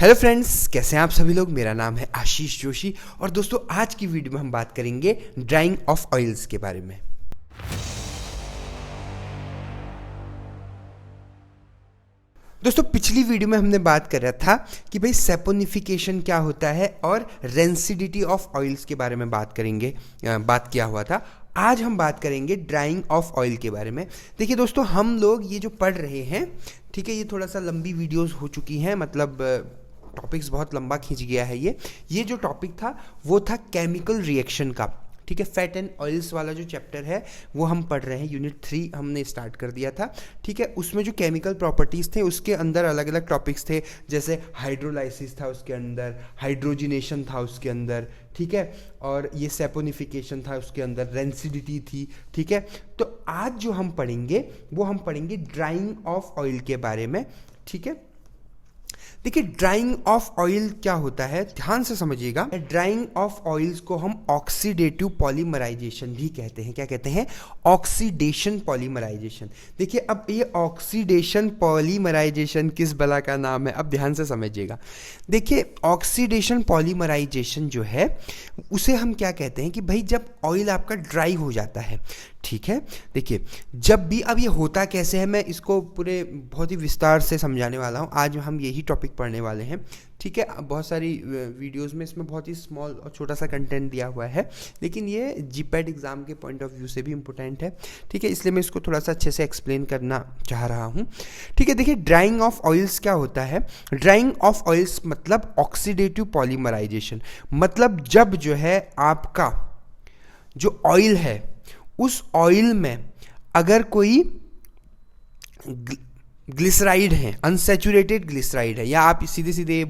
Hello friends, कैसे हैं आप सभी लोग। मेरा नाम है आशीष जोशी और दोस्तों आज की वीडियो में हम बात करेंगे ड्राइंग ऑफ ऑयल्स के बारे में। दोस्तों पिछली वीडियो में हमने बात कर रहा था कि भाई सैपोनिफिकेशन क्या होता है और रेंसिडिटी ऑफ ऑयल्स के बारे में बात किया हुआ था। आज हम बात करेंगे ड्राइंग ऑफ ऑयल के बारे में। देखिए दोस्तों, हम लोग ये जो पढ़ रहे हैं, ठीक है, ये थोड़ा सा लंबी वीडियोस हो चुकी हैं, मतलब टॉपिक्स बहुत लंबा खींच गया है। ये जो टॉपिक था वो था केमिकल रिएक्शन का, ठीक है। फैट एंड ऑयल्स वाला जो चैप्टर है वो हम पढ़ रहे हैं, यूनिट 3 हमने स्टार्ट कर दिया था, ठीक है। उसमें जो केमिकल प्रॉपर्टीज़ थे उसके अंदर अलग अलग टॉपिक्स थे, जैसे हाइड्रोलाइसिस था उसके अंदर, हाइड्रोजिनेशन था उसके अंदर, ठीक है, और ये सैपोनिफिकेशन था उसके अंदर, रेंसिडिटी थी, ठीक है। तो आज जो हम पढ़ेंगे वो हम पढ़ेंगे ड्राइंग ऑफ ऑयल के बारे में, ठीक है। देखिए ड्राइंग ऑफ ऑयल क्या होता है, ध्यान से समझिएगा। ड्राइंग ऑफ ऑयल्स को हम ऑक्सीडेटिव पॉलीमराइजेशन भी कहते हैं। क्या कहते हैं? Oxidation polymerisation. देखिए अब ये ऑक्सीडेशन पॉलीमराइजेशन किस बला का नाम है, अब ध्यान से समझिएगा। देखिए ऑक्सीडेशन पॉलीमराइजेशन जो है उसे हम क्या कहते हैं कि भाई जब ऑयल आपका ड्राई हो जाता है, ठीक है। देखिए जब भी, अब ये होता कैसे है मैं इसको पूरे बहुत ही विस्तार से समझाने वाला हूँ। आज हम यही टॉपिक पढ़ने वाले हैं, ठीक है। बहुत सारी वीडियोस में इसमें बहुत ही स्मॉल और छोटा सा कंटेंट दिया हुआ है, लेकिन ये जीपैट एग्जाम के पॉइंट ऑफ व्यू से भी इम्पोर्टेंट है, ठीक है। इसलिए मैं इसको थोड़ा सा अच्छे से एक्सप्लेन करना चाह रहा हूँ, ठीक है। देखिए ड्राइंग ऑफ ऑयल्स क्या होता है। ड्राइंग ऑफ ऑयल्स मतलब ऑक्सीडेटिव पॉलीमराइजेशन, मतलब जब जो है आपका जो ऑयल है उस ऑयल में अगर कोई ग्लिसराइड है, अनसैचुरेटेड ग्लिसराइड है, या आप सीधे सीधे ये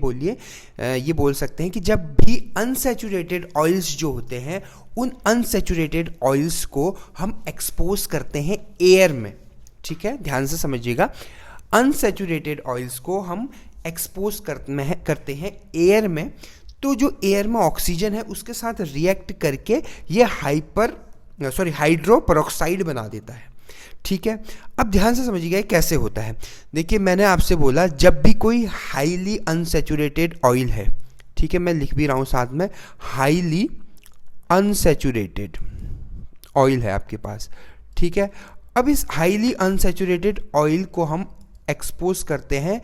बोल सकते हैं कि जब भी अनसैचुरेटेड ऑयल्स जो होते हैं उन अनसैचुरेटेड ऑयल्स को हम एक्सपोज करते हैं एयर में, ठीक है, ध्यान से समझिएगा। अनसैचुरेटेड ऑयल्स को हम एक्सपोज करते हैं एयर में, तो जो एयर में ऑक्सीजन है उसके साथ रिएक्ट करके ये हाइड्रो पेरोक्साइड बना देता है, ठीक है। अब ध्यान से समझिएगा कैसे होता है। देखिए मैंने आपसे बोला जब भी कोई हाईली अनसैचुरेटेड ऑयल है, ठीक है, मैं लिख भी रहा हूं साथ में, हाईली अनसैचुरेटेड ऑयल है आपके पास, ठीक है। अब इस हाईली अनसैचुरेटेड ऑयल को हम एक्सपोज करते हैं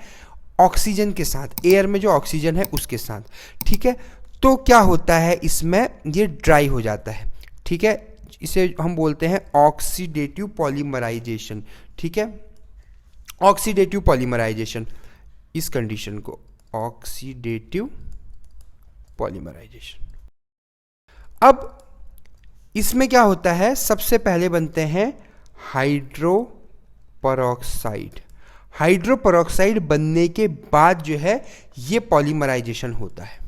ऑक्सीजन के साथ, एयर में जो ऑक्सीजन है उसके साथ, ठीक है। तो क्या होता है, इसमें ये ड्राई हो जाता है, ठीक है। इसे हम बोलते हैं ऑक्सीडेटिव पॉलीमराइजेशन, ठीक है, ऑक्सीडेटिव पॉलीमराइजेशन, इस कंडीशन को ऑक्सीडेटिव पॉलीमराइजेशन। अब इसमें क्या होता है, सबसे पहले बनते हैं हाइड्रो पेरोक्साइड। हाइड्रो पेरोक्साइड बनने के बाद जो है ये पॉलीमराइजेशन होता है,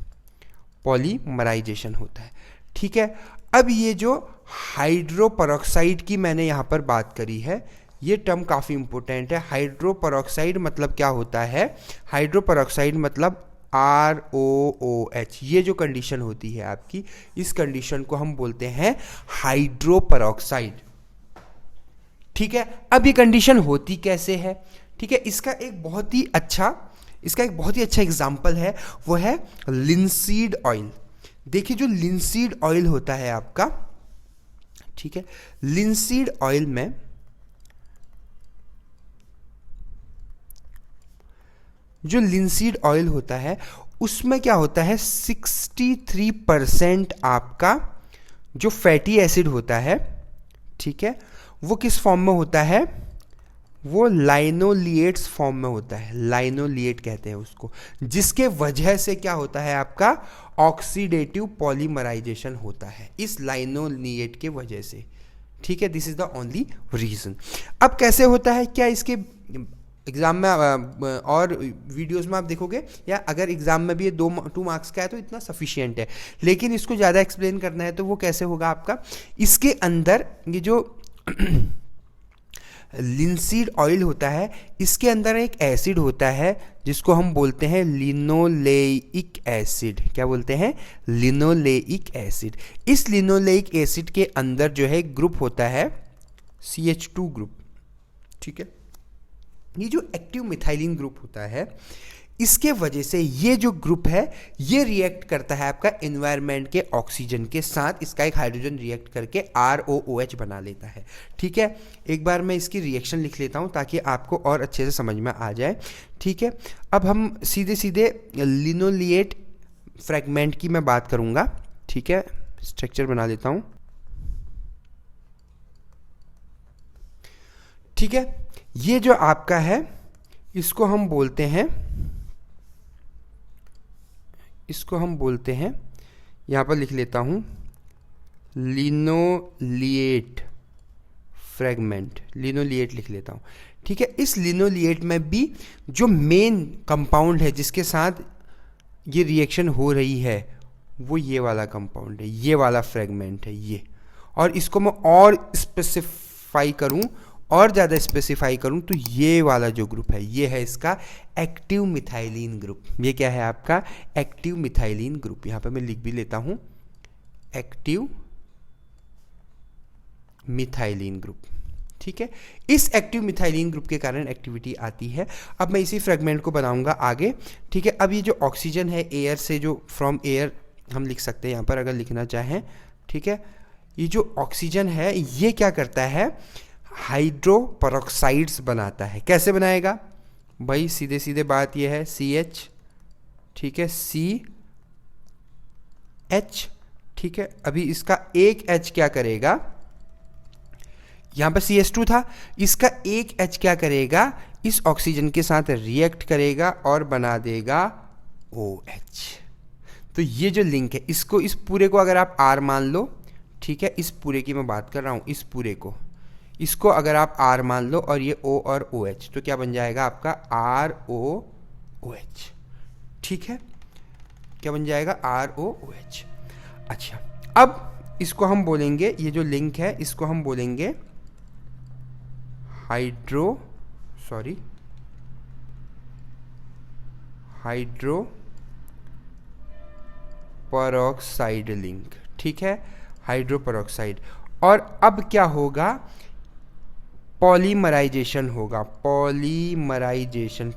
पॉलीमराइजेशन होता है, ठीक है। अब ये जो हाइड्रो पेरोक्साइड की मैंने यहाँ पर बात करी है, ये टर्म काफ़ी इंपॉर्टेंट है। हाइड्रो पेरोक्साइड मतलब क्या होता है, हाइड्रो पेरोक्साइड मतलब ROOH, ये जो कंडीशन होती है आपकी, इस कंडीशन को हम बोलते हैं हाइड्रो पेरोक्साइड, ठीक है। अब ये कंडीशन होती कैसे है, ठीक है, इसका एक बहुत ही अच्छा एग्जाम्पल है, वो है लिंसीड ऑयल। देखिए जो लिंसीड ऑयल होता है आपका, ठीक है, लिंसीड ऑयल में जो लिंसीड ऑयल होता है उसमें क्या होता है, 63% आपका जो फैटी एसिड होता है, ठीक है, वो किस फॉर्म में होता है, वो लाइनोलिएट्स फॉर्म में होता है, लाइनोलिएट कहते हैं उसको, जिसके वजह से क्या होता है आपका ऑक्सीडेटिव पॉलीमराइजेशन होता है, इस लाइनोलिएट के वजह से, ठीक है। This is the only reason. अब कैसे होता है, क्या इसके एग्जाम में और वीडियोस में आप देखोगे, या अगर एग्जाम में भी ये 2 मार्क्स का है तो इतना सफिशिएंट है, लेकिन इसको ज़्यादा एक्सप्लेन करना है तो वो कैसे होगा आपका, इसके अंदर ये जो लिंसीड ऑयल होता है इसके अंदर एक एसिड होता है जिसको हम बोलते हैं लिनोलेइक एसिड। क्या बोलते हैं? Linoleic acid. इस लिनोलेइक एसिड के अंदर जो है ग्रुप होता है CH2 ग्रुप, ठीक है। ये जो एक्टिव मिथाइलिन ग्रुप होता है इसके वजह से ये जो ग्रुप है ये रिएक्ट करता है आपका एनवायरनमेंट के ऑक्सीजन के साथ, इसका एक हाइड्रोजन रिएक्ट करके ROOH बना लेता है। ठीक है, एक बार मैं इसकी रिएक्शन लिख लेता हूँ ताकि आपको और अच्छे से समझ में आ जाए। ठीक है, अब हम सीधे सीधे लिनोलिएट फ्रैगमेंट की मैं बात करूँगा। ठीक है, स्ट्रक्चर बना लेता हूँ। ठीक है, ये जो आपका है इसको हम बोलते हैं, यहाँ पर लिख लेता हूँ लिनोलिएट फ्रैगमेंट, लिनोलिएट लिख लेता हूँ। ठीक है, इस लिनोलिएट में भी जो मेन कंपाउंड है जिसके साथ ये रिएक्शन हो रही है वो ये वाला कंपाउंड है, ये वाला फ्रैगमेंट है ये। और इसको मैं और स्पेसिफाई करूँ, और ज़्यादा स्पेसिफाई करूं तो ये वाला जो ग्रुप है ये है इसका एक्टिव मिथाइलिन ग्रुप। ये क्या है आपका एक्टिव मिथाइलिन ग्रुप। यहाँ पे मैं लिख भी लेता हूं एक्टिव मिथाइलिन ग्रुप। ठीक है, इस एक्टिव मिथाइलिन ग्रुप के कारण एक्टिविटी आती है। अब मैं इसी फ्रेगमेंट को बनाऊंगा आगे। ठीक है, अब ये जो ऑक्सीजन है एयर से, जो फ्रॉम एयर हम लिख सकते हैं यहाँ पर अगर लिखना चाहें। ठीक है, ये जो ऑक्सीजन है ये क्या करता है, हाइड्रो पेरोक्साइड्स बनाता है। कैसे बनाएगा भाई, सीधे सीधे बात यह है CH। ठीक है, CH। ठीक है, अभी इसका एक H क्या करेगा, यहां पर CH2 था, इसका एक H क्या करेगा, इस ऑक्सीजन के साथ रिएक्ट करेगा और बना देगा OH। तो ये जो लिंक है इसको, इस पूरे को अगर आप R मान लो, ठीक है, इस पूरे की मैं बात कर रहा हूं, इस पूरे को, इसको अगर आप R मान लो और ये O और OH, तो क्या बन जाएगा आपका ROOH। ठीक है, क्या बन जाएगा ROOH। अच्छा, अब इसको हम बोलेंगे, ये जो लिंक है इसको हम बोलेंगे हाइड्रो पेरोक्साइड लिंक। ठीक है, हाइड्रो पेरोक्साइड। और अब क्या होगा, पॉलीमराइजेशन होगा। पॉलीमराइजेशन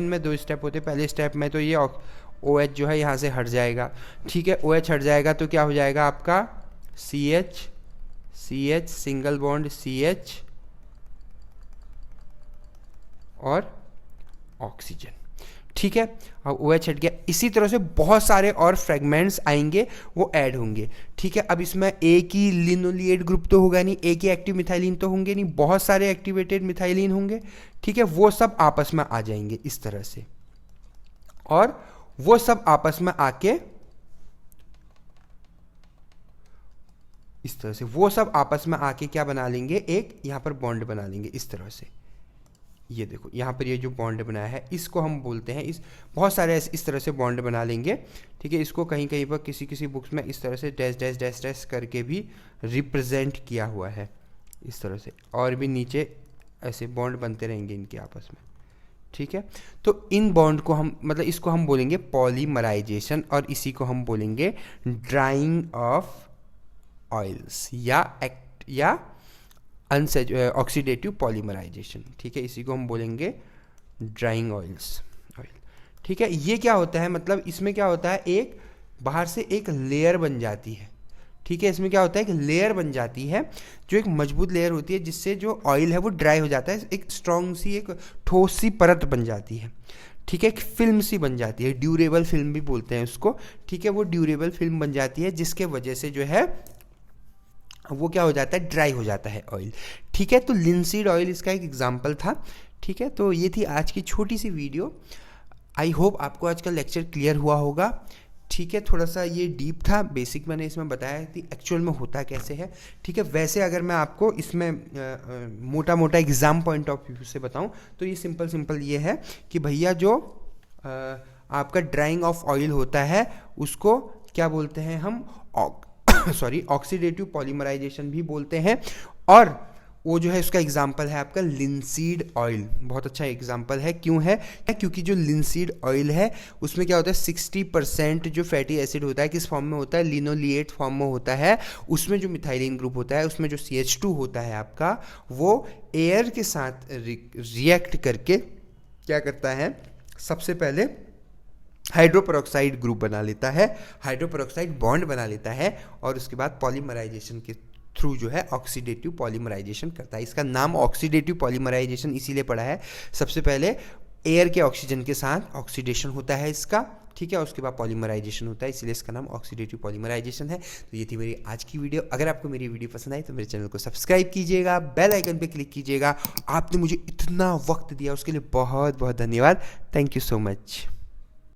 में दो स्टेप होते हैं। पहले स्टेप में तो ये OH जो है यहाँ से हट जाएगा। ठीक है, OH हट जाएगा तो क्या हो जाएगा आपका CH सिंगल बॉन्ड CH और ऑक्सीजन। ठीक है, अब OH हट गया। इसी तरह से बहुत सारे और फ्रेगमेंट्स आएंगे, वो ऐड होंगे। ठीक है, अब इसमें एक ही लिनोलिएट ग्रुप तो होगा नहीं, एक ही एक्टिव मिथाइलिन तो होंगे नहीं, बहुत सारे एक्टिवेटेड मिथाइलिन होंगे। ठीक है, वो सब आपस में आ जाएंगे इस तरह से, और वो सब आपस में आके इस तरह से, वो सब आपस में आके क्या बना लेंगे, एक यहां पर बॉन्ड बना लेंगे इस तरह से। ये देखो यहाँ पर ये जो बॉन्ड बनाया है इसको हम बोलते हैं, इस बहुत सारे इस तरह से बॉन्ड बना लेंगे। ठीक है, इसको कहीं कहीं पर किसी बुक्स में इस तरह से डैश डैश डैश डैश करके भी रिप्रेजेंट किया हुआ है इस तरह से, और भी नीचे ऐसे बॉन्ड बनते रहेंगे इनके आपस में। ठीक है, तो इन बॉन्ड को हम, मतलब इसको हम बोलेंगे पॉलीमराइजेशन, और इसी को हम बोलेंगे ड्राइंग ऑफ ऑयल्स या ऑक्सीडेटिव पॉलीमराइजेशन। ठीक है, इसी को हम बोलेंगे ड्राइंग ऑयल। ठीक है, ये क्या होता है, मतलब इसमें क्या होता है, एक बाहर से एक लेयर बन जाती है। ठीक है, इसमें क्या होता है, एक लेयर बन जाती है जो एक मजबूत लेयर होती है, जिससे जो ऑयल है वो ड्राई हो जाता है, एक स्ट्रॉन्ग सी, एक ठोस सी परत बन जाती है। ठीक है, एक फिल्म सी बन जाती है, ड्यूरेबल फिल्म भी बोलते हैं उसको। ठीक है, वो ड्यूरेबल फिल्म बन जाती है जिसके वजह से जो है वो क्या हो जाता है, ड्राई हो जाता है ऑयल। ठीक है, तो लिंसीड ऑयल इसका एक एग्जांपल था। ठीक है, तो ये थी आज की छोटी सी वीडियो। आई होप आपको आज का लेक्चर क्लियर हुआ होगा। ठीक है, थोड़ा सा ये डीप था, बेसिक मैंने इसमें बताया कि एक्चुअल में होता कैसे है। ठीक है, वैसे अगर मैं आपको इसमें मोटा मोटा एग्जाम पॉइंट ऑफ व्यू से बताऊं तो ये सिंपल ये है कि भैया जो आपका ड्राइंग ऑफ ऑयल होता है उसको क्या बोलते हैं हम, ऑक्सीडेटिव पॉलीमराइजेशन भी बोलते हैं। और वो जो है उसका एग्जाम्पल है आपका लिंसीड ऑयल, बहुत अच्छा एग्जाम्पल है। क्यों है, क्योंकि जो लिंसीड ऑयल है उसमें क्या होता है, 60% जो फैटी एसिड होता है किस फॉर्म में होता है, लिनोलिएट फॉर्म में होता है। उसमें जो मिथाइलिन ग्रुप होता है, उसमें जो CH2 होता है आपका, वो एयर के साथ रिएक्ट करके क्या करता है, सबसे पहले हाइड्रोपेरोक्साइड ग्रुप बना लेता है, हाइड्रोपेरोक्साइड बॉन्ड बना लेता है और उसके बाद पॉलीमराइजेशन के थ्रू जो है ऑक्सीडेटिव पॉलीमराइजेशन करता है। इसका नाम ऑक्सीडेटिव पॉलीमराइजेशन इसीलिए पड़ा है, सबसे पहले एयर के ऑक्सीजन के साथ ऑक्सीडेशन होता है इसका, ठीक है, उसके बाद पॉलीमराइजेशन होता है, इसलिए इसका नाम ऑक्सीडेटिव पॉलीमराइजेशन है। तो ये थी मेरी आज की वीडियो। अगर आपको मेरी वीडियो पसंद आई तो मेरे चैनल को सब्सक्राइब कीजिएगा, बेल आइकन पे क्लिक कीजिएगा। आपने मुझे इतना वक्त दिया उसके लिए बहुत बहुत धन्यवाद। Thank you so much.